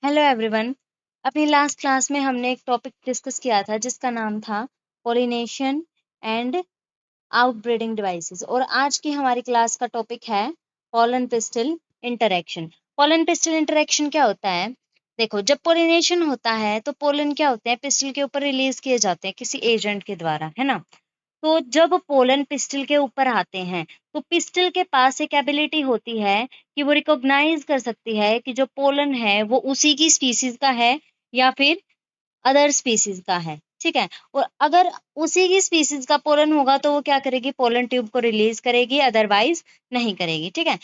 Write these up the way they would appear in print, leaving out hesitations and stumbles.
Hello everyone. अपनी last class में हमने एक टॉपिक डिस्कस किया था जिसका नाम था पोलिनेशन एंड आउटब्रीडिंग डिवाइसेस और आज की हमारी क्लास का टॉपिक है pollen pistil interaction. Pollen pistil interaction क्या होता है? देखो, जब पोलिनेशन होता है तो पोलन क्या होते हैं, पिस्टल के ऊपर रिलीज किए जाते हैं किसी एजेंट के द्वारा, है ना। तो जब पोलन पिस्टल के ऊपर आते हैं तो पिस्टल के पास एक एबिलिटी होती है कि वो रिकॉग्नाइज कर सकती है कि जो पोलन है वो उसी की स्पीसीज का है या फिर अदर स्पीसीज का है। ठीक है। और अगर उसी की स्पीसीज का पोलन होगा तो वो क्या करेगी, पोलन ट्यूब को रिलीज करेगी, अदरवाइज नहीं करेगी। ठीक है।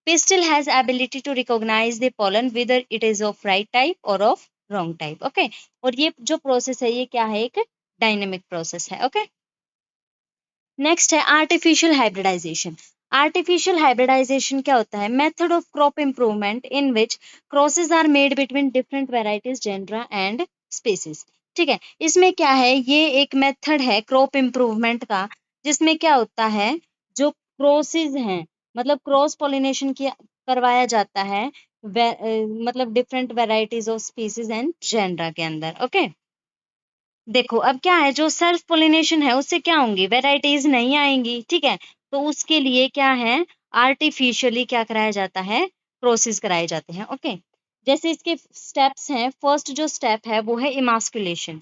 Pistil has ability to recognise the pollen whether it is of right type और ऑफ रॉन्ग टाइप। ओके। और ये जो प्रोसेस है ये क्या है, एक डायनेमिक प्रोसेस है। ओके। नेक्स्ट है आर्टिफिशियल हाइब्रिडाइजेशन। आर्टिफिशियल हाइब्रिडाइजेशन क्या होता है? Method of crop improvement in which crosses are made between different varieties, genera and species. ठीक है। इसमें क्या है, ये एक मेथड है क्रॉप इम्प्रूवमेंट का जिसमें क्या होता है, जो क्रॉसेस हैं मतलब क्रॉस पॉलिनेशन किया करवाया जाता है मतलब different varieties of species and genera के अंदर। ओके। देखो अब क्या है, जो सेल्फ पोलिनेशन है उससे क्या होंगी, वेराइटीज नहीं आएंगी। ठीक है। तो उसके लिए क्या है, आर्टिफिशियली क्या कराया जाता है, प्रोसेस कराए जाते हैं। ओके। जैसे इसके स्टेप्स हैं, फर्स्ट जो स्टेप है वो है इमास्कुलेशन।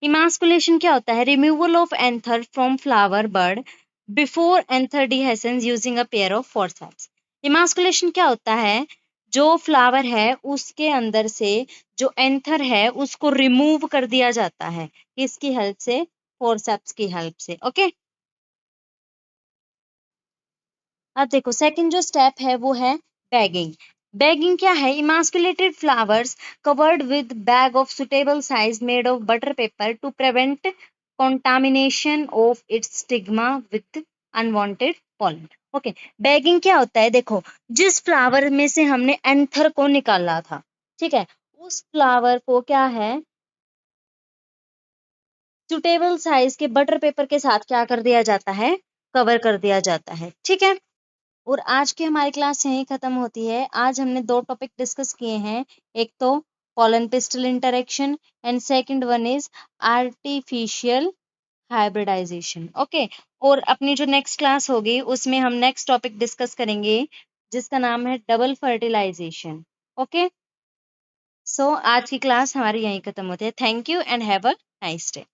इमास्कुलेशन क्या होता है, removal of anther from flower bird before anther डिहेसेंस using a pair of forceps. Emasculation क्या होता है, जो फ्लावर है उसके अंदर से जो एंथर है उसको रिमूव कर दिया जाता है, किसकी हेल्प से, फोर्सेप्स की हेल्प से। ओके। अब देखो सेकंड जो स्टेप है वो है बैगिंग। बैगिंग क्या है, emasculated flowers covered with bag of suitable size made of butter paper to prevent contamination of its stigma with unwanted pollen. Okay. Bagging क्या होता है, देखो जिस फ्लावर में से हमने एंथर को निकाला था, ठीक है, उस फ्लावर को क्या है, सुटेबल साइज के बटर पेपर के साथ क्या कर दिया जाता है, कवर कर दिया जाता है। ठीक है। और आज की हमारी क्लास यहीं खत्म होती है। आज हमने दो टॉपिक डिस्कस किए हैं, एक तो pollen pistil interaction and second one is artificial hybridisation. Okay. और अपनी जो नेक्स्ट क्लास होगी उसमें हम नेक्स्ट टॉपिक डिस्कस करेंगे जिसका नाम है डबल फर्टिलाइजेशन। ओके। सो आज की क्लास हमारी यहीं खत्म होती है। Thank you and have a nice day.